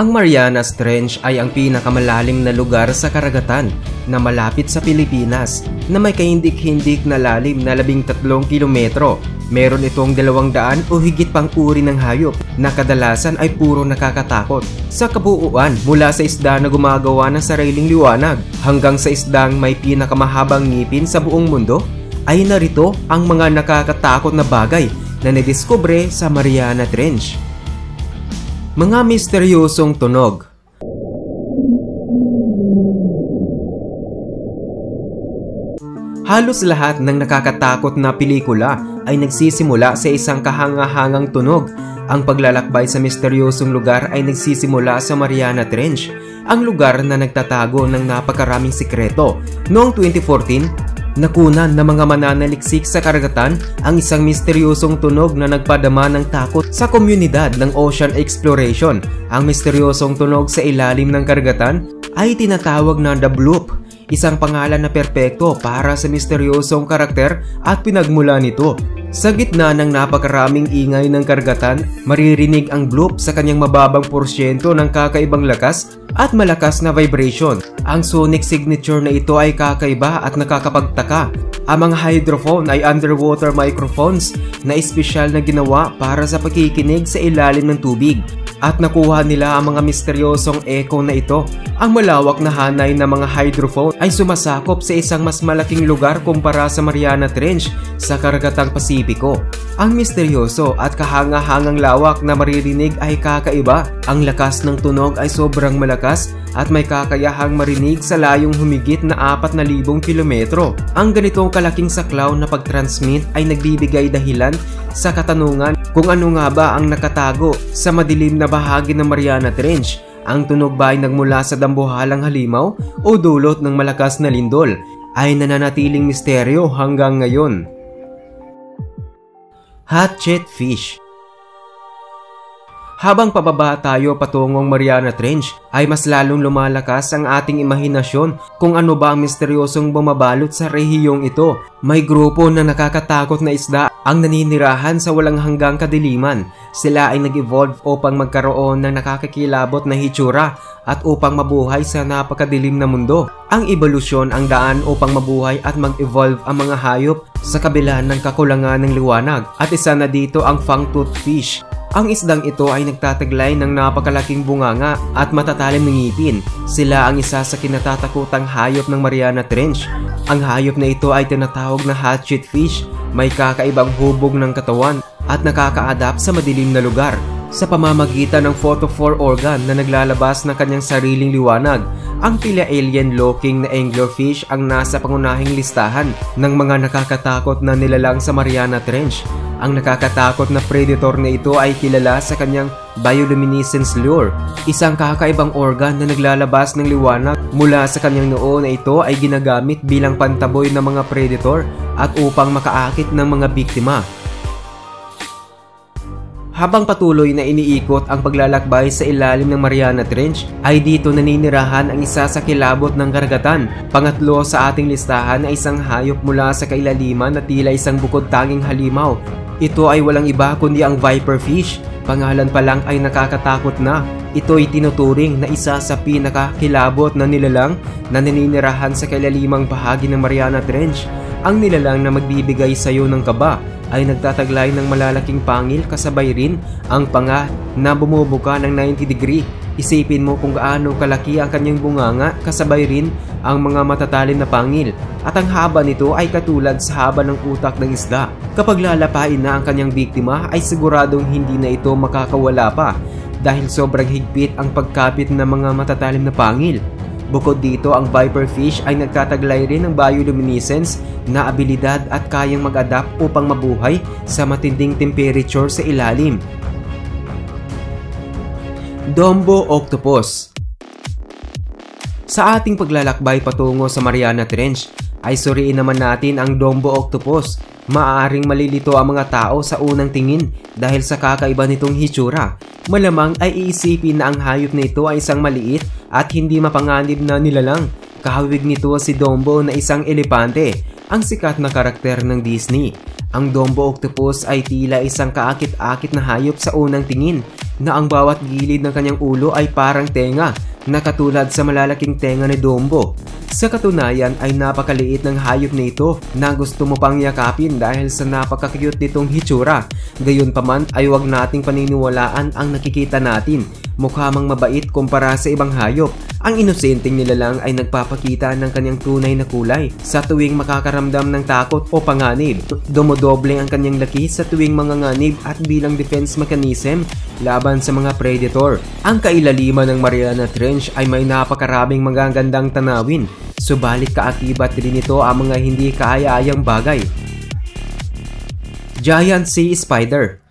Ang Marianas Trench ay ang pinakamalalim na lugar sa karagatan na malapit sa Pilipinas na may kahindik-hindik na lalim na 13 kilometro. Meron itong 200 o higit pang uri ng hayop na kadalasan ay puro nakakatakot. Sa kabuuan, mula sa isda na gumagawa ng sariling liwanag hanggang sa isdang may pinakamahabang ngipin sa buong mundo, ay narito ang mga nakakatakot na bagay na nadiskubre sa Mariana Trench. Mga misteryosong tunog. Halos lahat ng nakakatakot na pelikula ay nagsisimula sa isang kahanga-hangang tunog. Ang paglalakbay sa misteryosong lugar ay nagsisimula sa Mariana Trench, ang lugar na nagtatago ng napakaraming sikreto. Noong 2014, nakunan ng mga mananaliksik sa karagatan ang isang misteryosong tunog na nagpadama ng takot sa komunidad ng ocean exploration. Ang misteryosong tunog sa ilalim ng karagatan ay tinatawag na The Bloop, isang pangalan na perpekto para sa misteryosong karakter at pinagmula nito. Sa gitna ng napakaraming ingay ng karagatan, maririnig ang bloop sa kanyang mababang porsyento ng kakaibang lakas at malakas na vibration. Ang sonic signature na ito ay kakaiba at nakakapagtaka. Ang mga hydrophone ay underwater microphones na espesyal na ginawa para sa pakikinig sa ilalim ng tubig. At nakuha nila ang mga misteryosong echo na ito. Ang malawak na hanay ng mga hydrophone ay sumasakop sa isang mas malaking lugar kumpara sa Mariana Trench sa karagatang Pasipiko. Ang misteryoso at kahanga-hangang lawak na maririnig ay kakaiba. Ang lakas ng tunog ay sobrang malakas at may kakayahang marinig sa layong humigit na 4,000 kilometro. Ang ganitong kalaking saklaw na pag-transmit ay nagbibigay dahilan sa katanungan kung ano nga ba ang nakatago sa madilim na bahagi ng Mariana Trench. Ang tunog ba ay nagmula sa dambuhalang halimaw o dulot ng malakas na lindol ay nananatiling misteryo hanggang ngayon. Hatchet Fish. Habang pababa tayo patungong Mariana Trench, ay mas lalong lumalakas ang ating imahinasyon kung ano ba ang misteryosong bumabalot sa rehiyong ito. May grupo na nakakatakot na isda ang naninirahan sa walang hanggang kadiliman. Sila ay nag-evolve upang magkaroon ng nakakakilabot na hitsura at upang mabuhay sa napakadilim na mundo. Ang evolusyon ang daan upang mabuhay at mag-evolve ang mga hayop sa kabila ng kakulangan ng liwanag. At isa na dito ang fangtooth fish. Ang isdang ito ay nagtataglay ng napakalaking bunganga at matatalim ng ngipin. Sila ang isa sa kinatatakutang hayop ng Mariana Trench. Ang hayop na ito ay tinatawag na hatchet fish. May kakaibang hubog ng katawan at nakaka-adapt sa madilim na lugar sa pamamagitan ng photophore organ na naglalabas ng kanyang sariling liwanag. Ang tila alien-looking na anglerfish ang nasa pangunahing listahan ng mga nakakatakot na nilalang sa Mariana Trench. Ang nakakatakot na predator na ito ay kilala sa kanyang bioluminescence lure, isang kakaibang organ na naglalabas ng liwanag mula sa kanyang noo na ito ay ginagamit bilang pantaboy ng mga predator at upang makaakit ng mga biktima. Habang patuloy na iniikot ang paglalakbay sa ilalim ng Mariana Trench, ay dito naninirahan ang isa sa kilabot ng karagatan. Pangatlo sa ating listahan ay isang hayop mula sa kailaliman na tila isang bukod-tanging halimaw. Ito ay walang iba kundi ang viper fish. Pangalan pa lang ay nakakatakot na. Ito ay tinuturing na isa sa pinakakilabot na nilalang na naninirahan sa kailalimang bahagi ng Mariana Trench. Ang nilalang na magbibigay sa iyo ng kaba ay nagtataglay ng malalaking pangil kasabay rin ang panga na bumubuka ng 90 degree. Isipin mo kung gaano kalaki ang kanyang bunganga kasabay rin ang mga matatalim na pangil. At ang haba nito ay katulad sa haba ng utak ng isda. Kapag lalapain na ang kanyang biktima ay siguradong hindi na ito makakawala pa dahil sobrang higpit ang pagkapit ng mga matatalim na pangil. Bukod dito, ang viper fish ay nagtataglay rin ng bioluminescence na abilidad at kayang mag-adapt upang mabuhay sa matinding temperature sa ilalim. Dombo Octopus. Sa ating paglalakbay patungo sa Mariana Trench, ay suriin naman natin ang Dombo Octopus. Maaaring malilito ang mga tao sa unang tingin dahil sa kakaiba nitong hitsura. Malamang ay iisipin na ang hayop na ito ay isang maliit at hindi mapanganib na nilalang. Kahawig nito si Dombo na isang elepante, ang sikat na karakter ng Disney. Ang Dombo Octopus ay tila isang kaakit-akit na hayop sa unang tingin. na ang bawat gilid ng kanyang ulo ay parang tenga na katulad sa malalaking tenga ni Dumbo. Sa katunayan ay napakaliit ng hayop na ito na gusto mo pang yakapin dahil sa napaka-cute nitong hitsura. Gayunpaman ay huwag nating paniniwalaan ang nakikita natin. Mukha mang mabait kumpara sa ibang hayop. Ang inosenteng nilalang ay nagpapakita ng kanyang tunay na kulay sa tuwing makakaramdam ng takot o panganib. Dumodoble ang kanyang laki sa tuwing manganganib at bilang defense mechanism laban sa mga predator. Ang kailaliman ng Mariana Trench ay may napakaraming magagandang tanawin, subalit kaakibat din ito ang mga hindi kaaya-ayang bagay. Giant Sea Spider.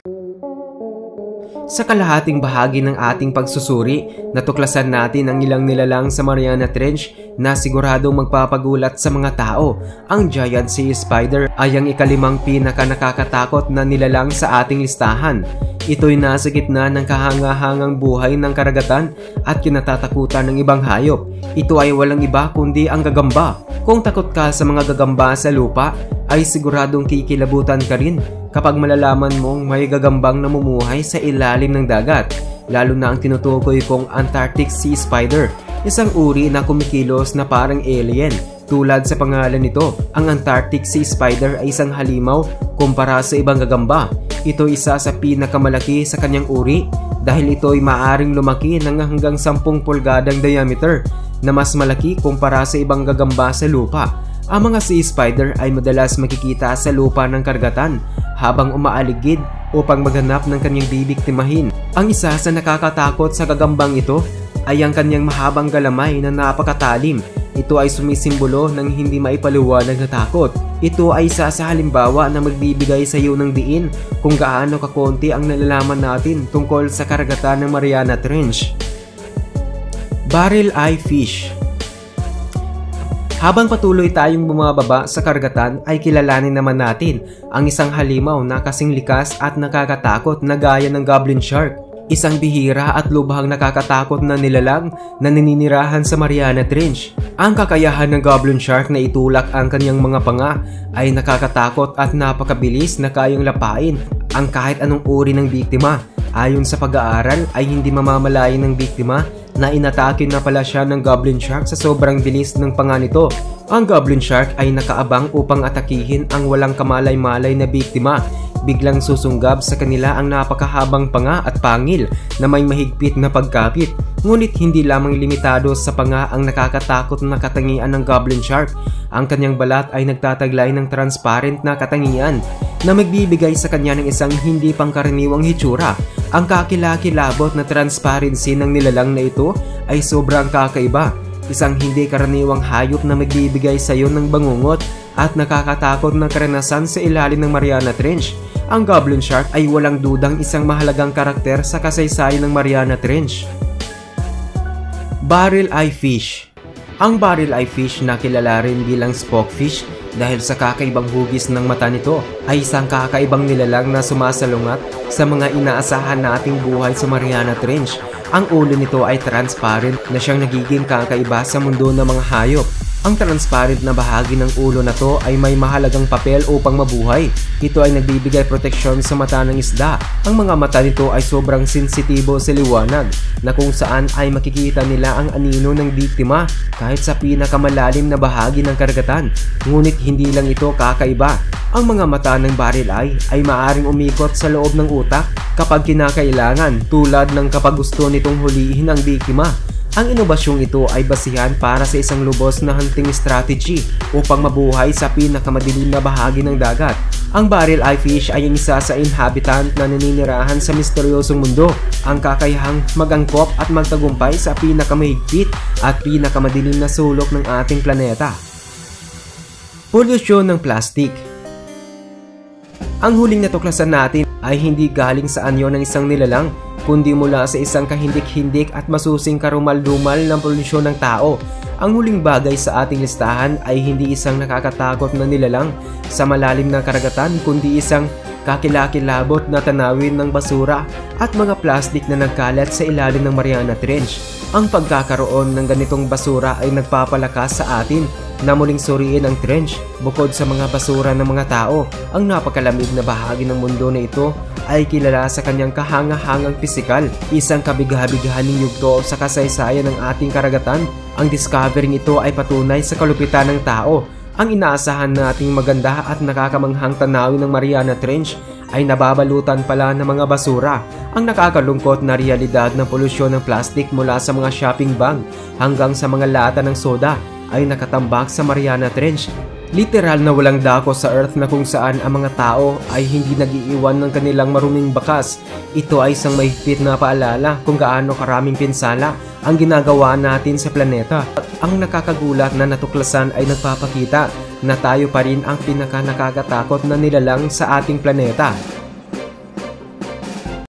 Sa kalahating bahagi ng ating pagsusuri, natuklasan natin ang ilang nilalang sa Mariana Trench na siguradong magpapagulat sa mga tao. Ang Giant Sea Spider ay ang ikalimang pinaka-nakakatakot na nilalang sa ating listahan. Ito'y nasa gitna ng kahanga-hangang buhay ng karagatan at kinatatakutan ng ibang hayop. Ito ay walang iba kundi ang gagamba. Kung takot ka sa mga gagamba sa lupa, ay siguradong kikilabutan ka rin kapag malalaman mong may gagambang namumuhay sa ilalim ng dagat, lalo na ang tinutukoy kong Antarctic Sea Spider, isang uri na kumikilos na parang alien. Tulad sa pangalan nito, ang Antarctic Sea Spider ay isang halimaw kumpara sa ibang gagamba. Ito isa sa pinakamalaki sa kanyang uri dahil ito ay maaring lumaki ng hanggang 10 pulgadang diameter na mas malaki kumpara sa ibang gagamba sa lupa. Ang mga sea spider ay madalas makikita sa lupa ng karagatan habang umaaligid upang maghanap ng kanyang bibiktimahin. Ang isa sa nakakatakot sa gagambang ito ay ang kanyang mahabang galamay na napakatalim. Ito ay sumisimbolo ng hindi maipaliwanag na takot. Ito ay isa sa halimbawa na magbibigay sa iyo ng diin kung gaano kakonti ang nalalaman natin tungkol sa karagatan ng Mariana Trench. Barrel Eye Fish. Habang patuloy tayong bumababa sa karagatan ay kilalanin naman natin ang isang halimaw na kasing likas at nakakatakot na gaya ng Goblin Shark. Isang bihira at lubhang nakakatakot na nilalang na naninirahan sa Mariana Trench. Ang kakayahan ng Goblin Shark na itulak ang kanyang mga panga ay nakakatakot at napakabilis na kayang lapain ang kahit anong uri ng biktima. Ayon sa pag-aaral ay hindi mamamalayan ng biktima na inatake na pala siya ng Goblin Shark sa sobrang bilis ng panga nito. Ang Goblin Shark ay nakaabang upang atakihin ang walang kamalay-malay na biktima. Biglang susunggab sa kanila ang napakahabang panga at pangil na may mahigpit na pagkapit. Ngunit hindi lamang limitado sa panga ang nakakatakot na katangian ng Goblin Shark. Ang kanyang balat ay nagtataglay ng transparent na katangian na magbibigay sa kanya ng isang hindi pangkaraniwang hitsura. Ang kakilakilabot na transparency ng nilalang na ito ay sobrang kakaiba. Isang hindi karaniwang hayop na magbibigay sa iyo ng bangungot at nakakatakot na karanasan sa ilalim ng Mariana Trench. Ang Goblin Shark ay walang dudang isang mahalagang karakter sa kasaysayan ng Mariana Trench. Barrel Eye Fish. Ang Barrel Eye Fish na kilala rin bilang Spookfish dahil sa kakaibang hugis ng mata nito ay isang kakaibang nilalang na sumasalungat sa mga inaasahan nating buhay sa Mariana Trench. Ang ulo nito ay transparent na siyang nagiging kakaiba sa mundo ng mga hayop. Ang transparent na bahagi ng ulo na to ay may mahalagang papel upang mabuhay. Ito ay nagbibigay proteksyon sa mata ng isda. Ang mga mata nito ay sobrang sensitibo sa liwanag na kung saan ay makikita nila ang anino ng biktima kahit sa pinakamalalim na bahagi ng karagatan. Ngunit hindi lang ito kakaiba. Ang mga mata ng Barrel Eye ay maaring umikot sa loob ng utak kapag kinakailangan, tulad ng kapag gusto nitong hulihin ang biktima. Ang inobasyong ito ay basihan para sa isang lubos na hunting strategy upang mabuhay sa pinakamadilim na bahagi ng dagat. Ang Barrel Eye Fish ay ang isa sa inhabitant na naninirahan sa misteryosong mundo. Ang kakayahang mag-angkop at magtagumpay sa pinakamahigpit at pinakamadilim na sulok ng ating planeta. Polusyon ng plastic. Ang huling natuklasan natin ay hindi galing sa anyo ng isang nilalang, kundi mula sa isang kahindik-hindik at masusing karumal-dumal ng polusyon ng tao. Ang huling bagay sa ating listahan ay hindi isang nakakatakot na nilalang sa malalim na karagatan, kundi isang kakilakilabot na tanawin ng basura at mga plastik na nagkalat sa ilalim ng Mariana Trench. Ang pagkakaroon ng ganitong basura ay nagpapalakas sa atin na muling suriin ang trench. Bukod sa mga basura ng mga tao, ang napakalamig na bahagi ng mundo na ito ay kilala sa kanyang kahanga-hangang pisikal, isang kabigha-bighaning yugto sa kasaysayan ng ating karagatan. Ang discovering ito ay patunay sa kalupitan ng tao. Ang inaasahan nating maganda at nakakamanghang tanawin ng Mariana Trench ay nababalutan pala ng mga basura. Ang nakakalungkot na realidad ng polusyon ng plastic mula sa mga shopping bag hanggang sa mga lata ng soda ay nakatambak sa Mariana Trench. Literal na walang dako sa Earth na kung saan ang mga tao ay hindi nag-iiwan ng kanilang maruming bakas. Ito ay isang mahigpit na paalala kung gaano karaming pinsala ang ginagawa natin sa planeta. Ang nakakagulat na natuklasan ay nagpapakita na tayo pa rin ang pinaka-nakakatakot na nilalang sa ating planeta.